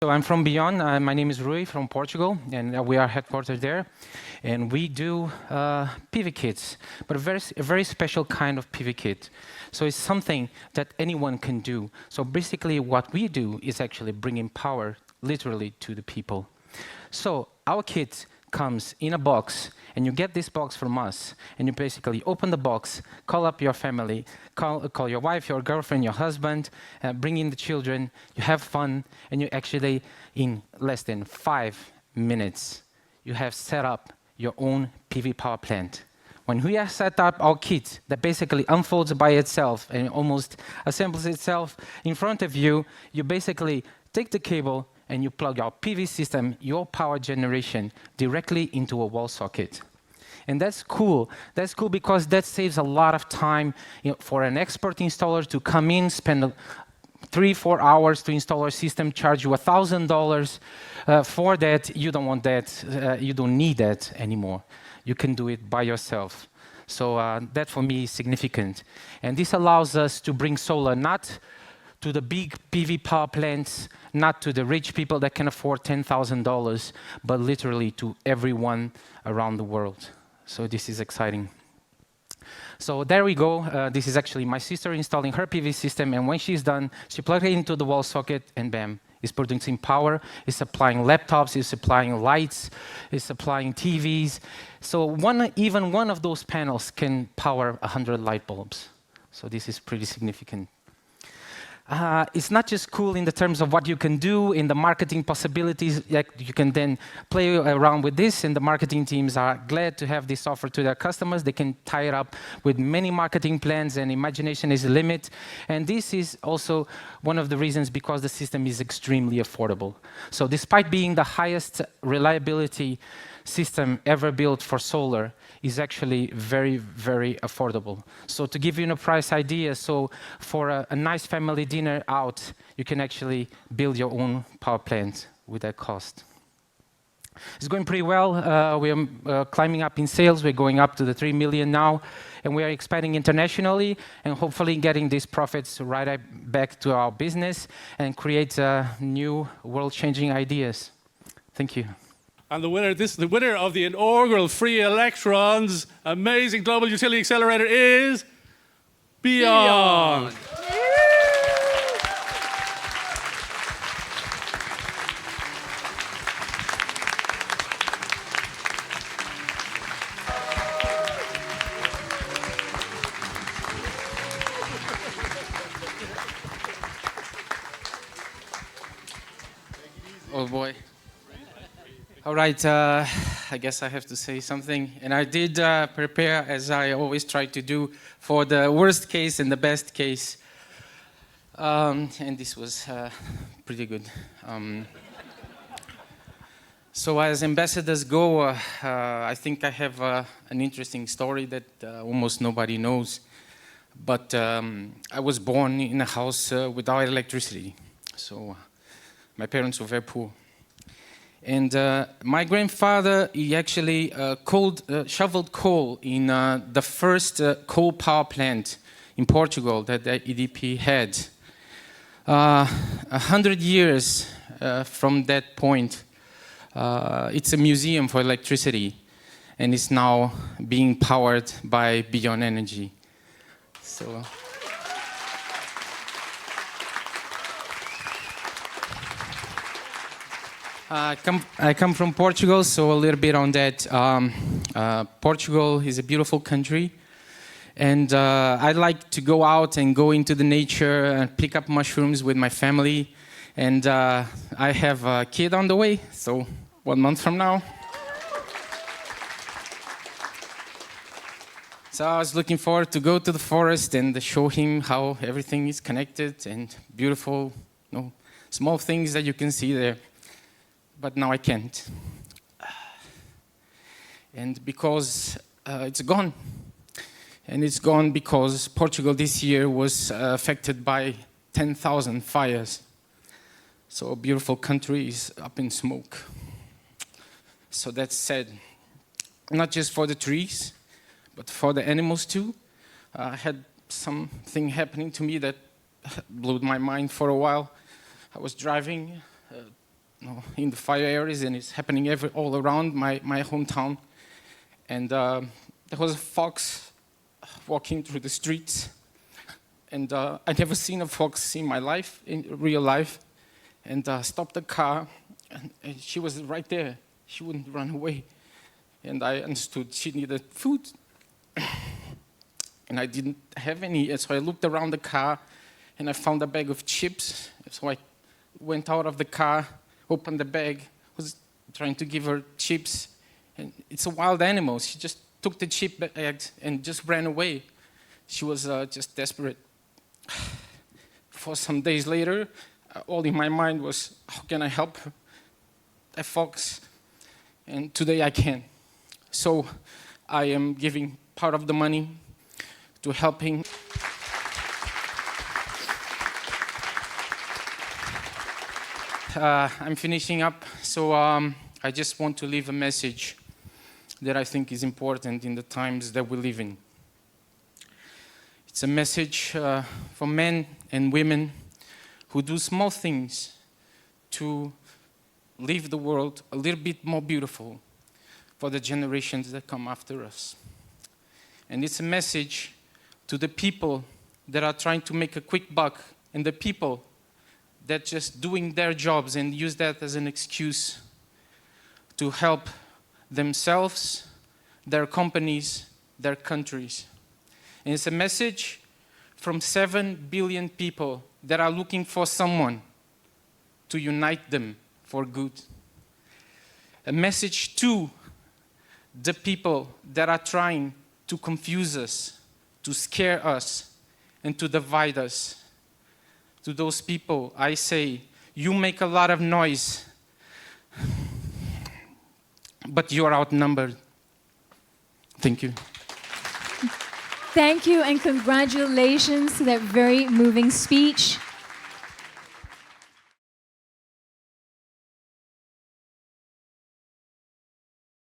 So I'm from BeON. My name is Rui from Portugal, and we are headquartered there. And we do PV kits, but a very special kind of PV kit. So it's something that anyone can do. So basically what we do is actually bringing power literally to the people. So our kit comes in a box, and you get this box from us, and you basically open the box, call up your family, call your wife, your girlfriend, your husband, bring in the children, you have fun, and you actually, in less than 5 minutes, you have set up your own PV power plant. When we have set up our kit that basically unfolds by itself and almost assembles itself in front of you, you basically take the cable and you plug your PV system, your power generation, directly into a wall socket. And that's cool. That's cool because that saves a lot of time, for an expert installer to come in, spend 3-4 hours to install our system, charge you $1,000 for that. You don't want that. You don't need that anymore. You can do it by yourself. So that for me is significant. And this allows us to bring solar not to the big PV power plants, not to the rich people that can afford $10,000, but literally to everyone around the world. So this is exciting. So there we go. This is actually my sister installing her PV system, and when she's done, she plugs it into the wall socket, and bam, it's producing power, it's supplying laptops, it's supplying lights, it's supplying TVs. So even one of those panels can power 100 light bulbs. So this is pretty significant. It's not just cool in the terms of what you can do in the marketing possibilities. Like you can then play around with this, and the marketing teams are glad to have this offer to their customers. They can tie it up with many marketing plans, and imagination is the limit. And this is also one of the reasons because the system is extremely affordable. So despite being the highest reliability system ever built for solar, is actually very, very affordable. So to give you a price idea, so for a nice family dinner out, you can actually build your own power plant with that cost. It's going pretty well. We are climbing up in sales. We're going up to the 3 million now, and we are expanding internationally and hopefully getting these profits right back to our business and create new world-changing ideas. Thank you. And the winner of the inaugural Free Electrons Amazing Global Utility Accelerator is BeON. Oh boy. All right, I guess I have to say something. And I did prepare, as I always try to do, for the worst case and the best case. And this was pretty good. So as ambassadors go, I think I have an interesting story that almost nobody knows. But I was born in a house without electricity. So my parents were very poor. And my grandfather, he actually shoveled coal in the first coal power plant in Portugal that the EDP had. 100 years from that point, it's a museum for electricity, and it's now being powered by BeON Energy. So. I come from Portugal, so a little bit on that. Portugal is a beautiful country, and I like to go out and go into the nature and pick up mushrooms with my family. And I have a kid on the way, so 1 month from now. So I was looking forward to go to the forest and show him how everything is connected and beautiful, small things that you can see there. But now I can't. And because it's gone. And it's gone because Portugal this year was affected by 10,000 fires. So a beautiful country is up in smoke. So that's sad. Not just for the trees, but for the animals too. I had something happening to me that blew my mind for a while. I was driving in the fire areas, and it's happening all around my hometown. And there was a fox walking through the streets, and I never seen a fox in my life, in real life, and stopped the car, and she was right there. She wouldn't run away, and I understood she needed food, and I didn't have any, and so I looked around the car, and I found a bag of chips, so I went out of the car, opened the bag, was trying to give her chips, and it's a wild animal. She just took the chip bags and just ran away. She was just desperate. For some days later, all in my mind was, how can I help a fox? And today I can. So I am giving part of the money to helping. I'm finishing up, so I just want to leave a message that I think is important in the times that we live in. It's a message for men and women who do small things to leave the world a little bit more beautiful for the generations that come after us. And it's a message to the people that are trying to make a quick buck, and the people that just doing their jobs and use that as an excuse to help themselves, their companies, their countries. And it's a message from 7 billion people that are looking for someone to unite them for good. A message to the people that are trying to confuse us, to scare us, and to divide us. To those people, I say, you make a lot of noise, but you're outnumbered. Thank you. Thank you and congratulations to that very moving speech.